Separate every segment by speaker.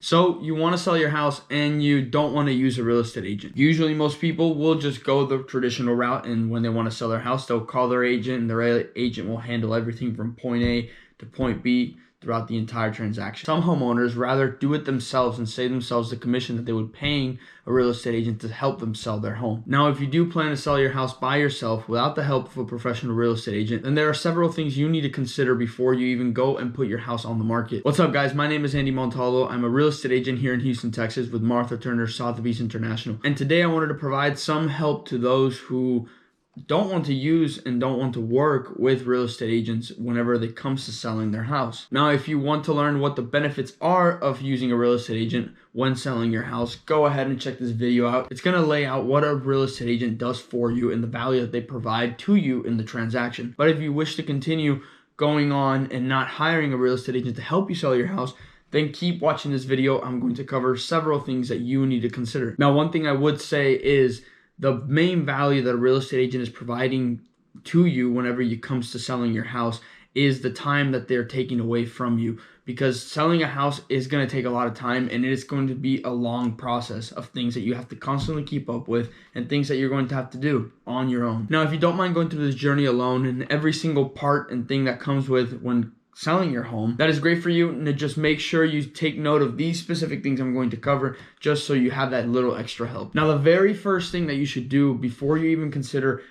Speaker 1: So you want to sell your house and you don't want to use a real estate agent. Usually most people will just go the traditional route, and when they want to sell their house, they'll call their agent, and their agent will handle everything from point A to point B throughout the entire transaction. Some homeowners rather do it themselves and save themselves the commission that they would paying a real estate agent to help them sell their home. Now, if you do plan to sell your house by yourself without the help of a professional real estate agent, then there are several things you need to consider before you even go and put your house on the market. What's up, guys? My name is Andy.montalvo. I'm a real estate agent here in Houston, Texas with Martha Turner Sotheby's International. And today I wanted to provide some help to those who don't want to use and don't want to work with real estate agents whenever it comes to selling their house. Now, if you want to learn what the benefits are of using a real estate agent when selling your house, go ahead and check this video out. It's going to lay out what a real estate agent does for you and the value that they provide to you in the transaction. But if you wish to continue going on and not hiring a real estate agent to help you sell your house, then keep watching this video. I'm going to cover several things that you need to consider. Now, one thing I would say is the main value that a real estate agent is providing to you whenever it comes to selling your house is the time that they're taking away from you, because selling a house is going to take a lot of time, and it is going to be a long process of things that you have to constantly keep up with and things that you're going to have to do on your own. Now, if you don't mind going through this journey alone and every single part and thing that comes with when selling your home, that is great for you. And just make sure you take note of these specific things I'm going to cover, just so you have that little extra help. Now, the very first thing that you should do before you even consider,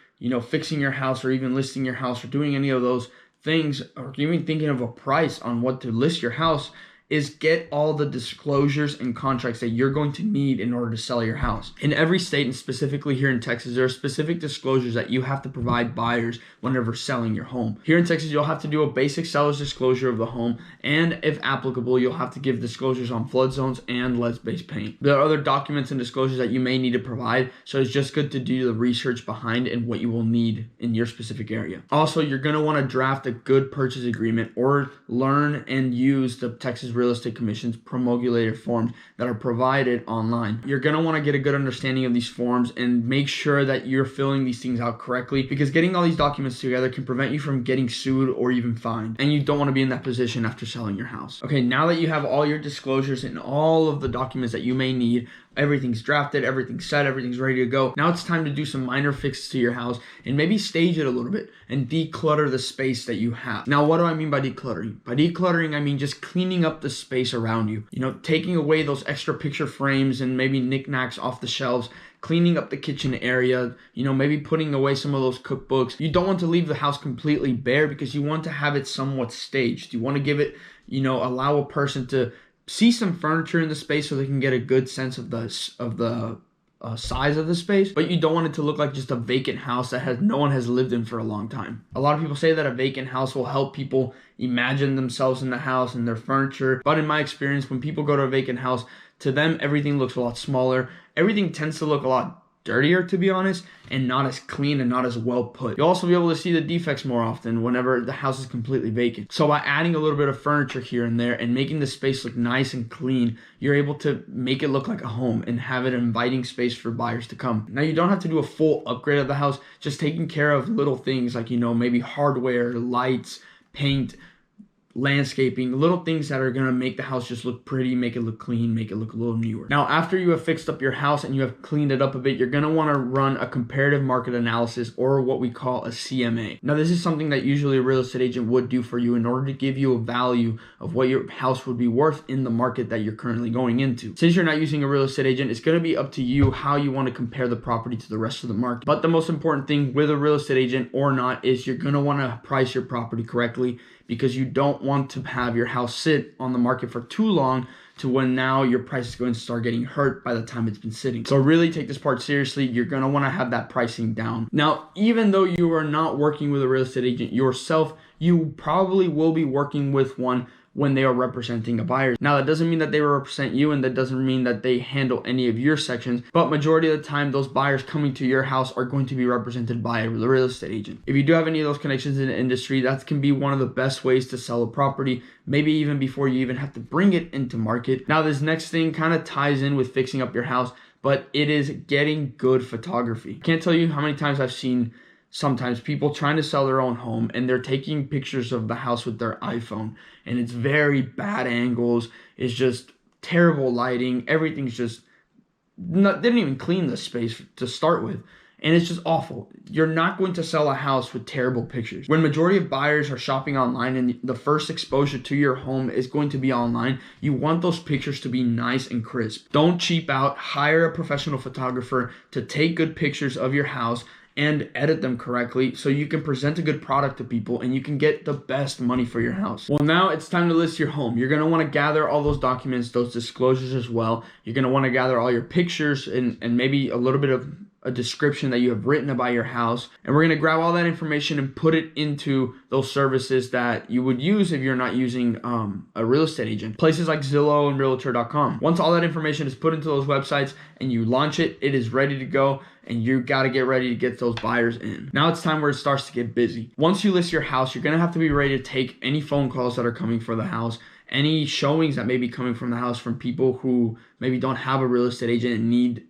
Speaker 1: fixing your house or even listing your house or doing any of those things, or even thinking of a price on what to list your house, is get all the disclosures and contracts that you're going to need in order to sell your house. In every state, and specifically here in Texas, there are specific disclosures that you have to provide buyers whenever selling your home. Here in Texas, you'll have to do a basic seller's disclosure of the home, and if applicable, you'll have to give disclosures on flood zones and lead-based paint. There are other documents and disclosures that you may need to provide, so it's just good to do the research behind and what you will need in your specific area. Also, you're going to want to draft a good purchase agreement or learn and use the Texas Real Estate Commission's promulgated forms that are provided online. You're going to want to get a good understanding of these forms and make sure that you're filling these things out correctly, because getting all these documents together can prevent you from getting sued or even fined, and you don't want to be in that position after selling your house. Okay, now that you have all your disclosures and all of the documents that you may need, everything's drafted, everything's set, everything's ready to go. Now it's time to do some minor fixes to your house and maybe stage it a little bit and declutter the space that you have. Now, what do I mean by decluttering? By decluttering, I mean just cleaning up the space around you. Taking away those extra picture frames and maybe knickknacks off the shelves, cleaning up the kitchen area, maybe putting away some of those cookbooks. You don't want to leave the house completely bare, because you want to have it somewhat staged. You want to give it, allow a person to see some furniture in the space so they can get a good sense of the size of the space, but you don't want it to look like just a vacant house that no one has lived in for a long time. A lot of people say that a vacant house will help people imagine themselves in the house and their furniture, but in my experience, when people go to a vacant house, to them everything looks a lot smaller. Everything tends to look a lot dirtier, to be honest, and not as clean and not as well put. You'll also be able to see the defects more often whenever the house is completely vacant. So by adding a little bit of furniture here and there and making the space look nice and clean, you're able to make it look like a home and have it an inviting space for buyers to come. Now, you don't have to do a full upgrade of the house, just taking care of little things like, maybe hardware, lights, paint, landscaping, little things that are going to make the house just look pretty, make it look clean, make it look a little newer. Now, after you have fixed up your house and you have cleaned it up a bit, you're going to want to run a comparative market analysis, or what we call a CMA. Now, this is something that usually a real estate agent would do for you in order to give you a value of what your house would be worth in the market that you're currently going into. Since you're not using a real estate agent, it's going to be up to you how you want to compare the property to the rest of the market. But the most important thing with a real estate agent or not is you're going to want to price your property correctly, because you don't want to have your house sit on the market for too long to when now your price is going to start getting hurt by the time it's been sitting. So really take this part seriously. You're going to want to have that pricing down. Now, even though you are not working with a real estate agent yourself, you probably will be working with one when they are representing a buyer. Now, that doesn't mean that they represent you, and that doesn't mean that they handle any of your sections, but majority of the time, those buyers coming to your house are going to be represented by a real estate agent. If you do have any of those connections in the industry, that can be one of the best ways to sell a property, maybe even before you even have to bring it into market. Now, this next thing kind of ties in with fixing up your house, but it is getting good photography. I can't tell you how many times I've seen sometimes people trying to sell their own home and they're taking pictures of the house with their iPhone, and it's very bad angles. It's just terrible lighting. Everything's just they didn't even clean the space to start with. And it's just awful. You're not going to sell a house with terrible pictures. When majority of buyers are shopping online and the first exposure to your home is going to be online, you want those pictures to be nice and crisp. Don't cheap out. Hire a professional photographer to take good pictures of your house and edit them correctly so you can present a good product to people and you can get the best money for your house. Well, now it's time to list your home. You're going to want to gather all those documents, those disclosures as well. You're going to want to gather all your pictures and maybe a little bit of a description that you have written about your house, and we're going to grab all that information and put it into those services that you would use if you're not using a real estate agent. Places like Zillow and Realtor.com. Once all that information is put into those websites and you launch it, it is ready to go, and you got to get ready to get those buyers in. Now it's time where it starts to get busy. Once you list your house, you're going to have to be ready to take any phone calls that are coming for the house, any showings that may be coming from the house from people who maybe don't have a real estate agent and need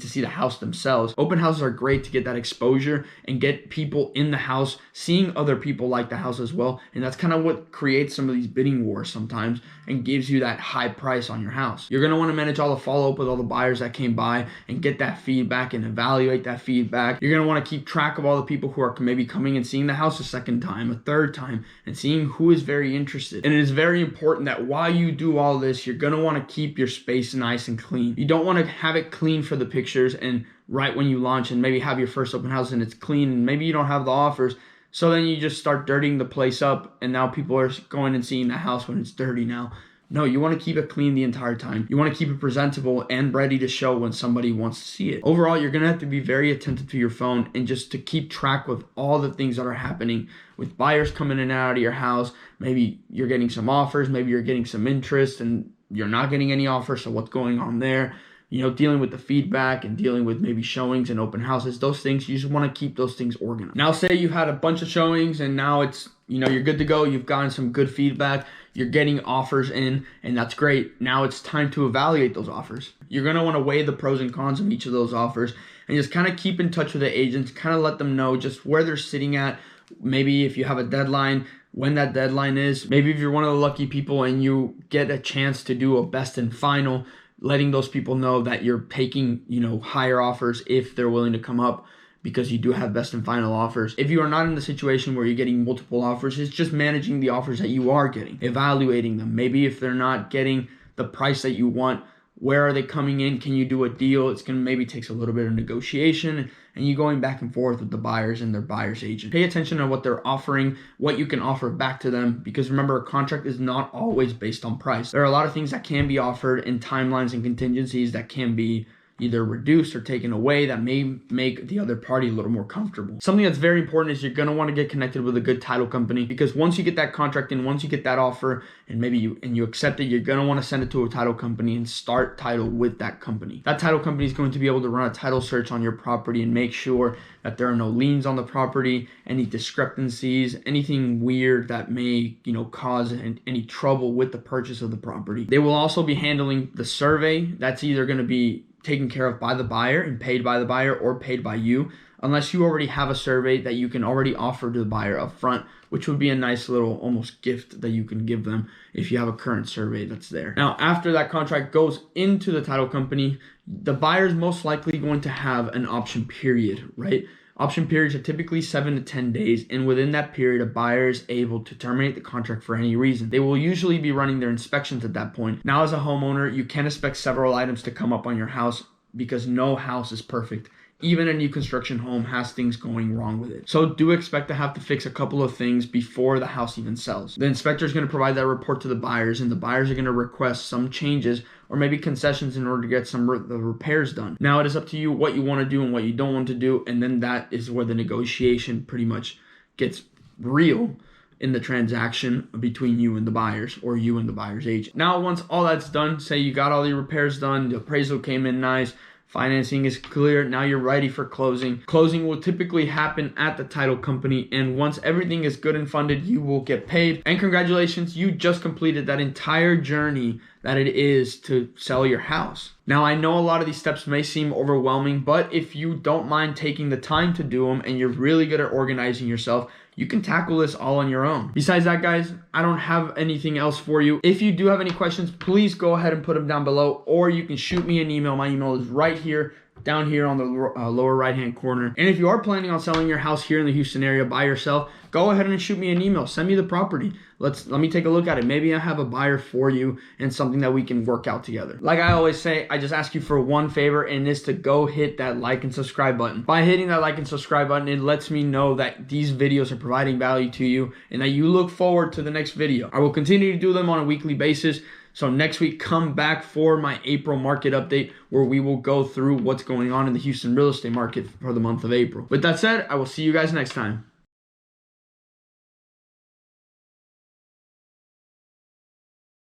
Speaker 1: to see the house themselves. Open houses are great to get that exposure and get people in the house, seeing other people like the house as well. And that's kind of what creates some of these bidding wars sometimes and gives you that high price on your house. You're going to want to manage all the follow-up with all the buyers that came by and get that feedback and evaluate that feedback. You're going to want to keep track of all the people who are maybe coming and seeing the house a second time, a third time, and seeing who is very interested. And it is very important that while you do all this, you're going to want to keep your space nice and clean. You don't want to have it clean for the pictures and right when you launch and maybe have your first open house and it's clean and maybe you don't have the offers, so then you just start dirtying the place up and now people are going and seeing the house when it's dirty now. No, you want to keep it clean the entire time. You want to keep it presentable and ready to show when somebody wants to see it. Overall, you're going to have to be very attentive to your phone and just to keep track with all the things that are happening with buyers coming in and out of your house. Maybe you're getting some offers, maybe you're getting some interest and you're not getting any offers, so what's going on there? You know, dealing with the feedback and dealing with maybe showings and open houses, those things, you just want to keep those things organized. Now, say you've had a bunch of showings and now it's, you're good to go. You've gotten some good feedback. You're getting offers in, and that's great. Now it's time to evaluate those offers. You're going to want to weigh the pros and cons of each of those offers and just kind of keep in touch with the agents, kind of let them know just where they're sitting at. Maybe if you have a deadline, when that deadline is. Maybe if you're one of the lucky people and you get a chance to do a best and final, letting those people know that you're taking, higher offers if they're willing to come up because you do have best and final offers. If you are not in the situation where you're getting multiple offers, it's just managing the offers that you are getting, evaluating them. Maybe if they're not getting the price that you want, where are they coming in? Can you do a deal? It's going to maybe takes a little bit of negotiation and you going back and forth with the buyers and their buyer's agent. Pay attention to what they're offering, what you can offer back to them, because remember, a contract is not always based on price. There are a lot of things that can be offered in timelines and contingencies that can be either reduced or taken away that may make the other party a little more comfortable. Something that's very important is you're going to want to get connected with a good title company, because once you get that contract in, once you get that offer and maybe you accept it, you're going to want to send it to a title company and start title with that company. That title company is going to be able to run a title search on your property and make sure that there are no liens on the property, any discrepancies, anything weird that may, cause any trouble with the purchase of the property. They will also be handling the survey. That's either going to be taken care of by the buyer and paid by the buyer or paid by you, unless you already have a survey that you can already offer to the buyer up front, which would be a nice little almost gift that you can give them if you have a current survey that's there. Now, after that contract goes into the title company, the buyer is most likely going to have an option period, right? Option periods are typically 7 to 10 days, and within that period, a buyer is able to terminate the contract for any reason. They will usually be running their inspections at that point. Now, as a homeowner, you can expect several items to come up on your house because no house is perfect. Even a new construction home has things going wrong with it. So do expect to have to fix a couple of things before the house even sells. The inspector is going to provide that report to the buyers, and the buyers are going to request some changes or maybe concessions in order to get some the repairs done. Now it is up to you what you want to do and what you don't want to do, and then that is where the negotiation pretty much gets real in the transaction between you and the buyers or you and the buyer's agent. Now, once all that's done, say you got all the repairs done, the appraisal came in nice, financing is clear, now you're ready for closing. Closing will typically happen at the title company, and once everything is good and funded, you will get paid. And congratulations, you just completed that entire journey that it is to sell your house. Now, I know a lot of these steps may seem overwhelming, but if you don't mind taking the time to do them and you're really good at organizing yourself, you can tackle this all on your own. Besides that, guys, I don't have anything else for you. If you do have any questions, please go ahead and put them down below, or you can shoot me an email. My email is right here, down here on the lower right hand corner. And if you are planning on selling your house here in the Houston area by yourself, go ahead and shoot me an email. Send me the property. Let me take a look at it. Maybe I have a buyer for you and something that we can work out together. Like I always say, I just ask you for one favor, and it's to go hit that like and subscribe button. By hitting that like and subscribe button, it lets me know that these videos are providing value to you and that you look forward to the next video. I will continue to do them on a weekly basis. So next week, come back for my April market update, where we will go through what's going on in the Houston real estate market for the month of April. With that said, I will see you guys next time.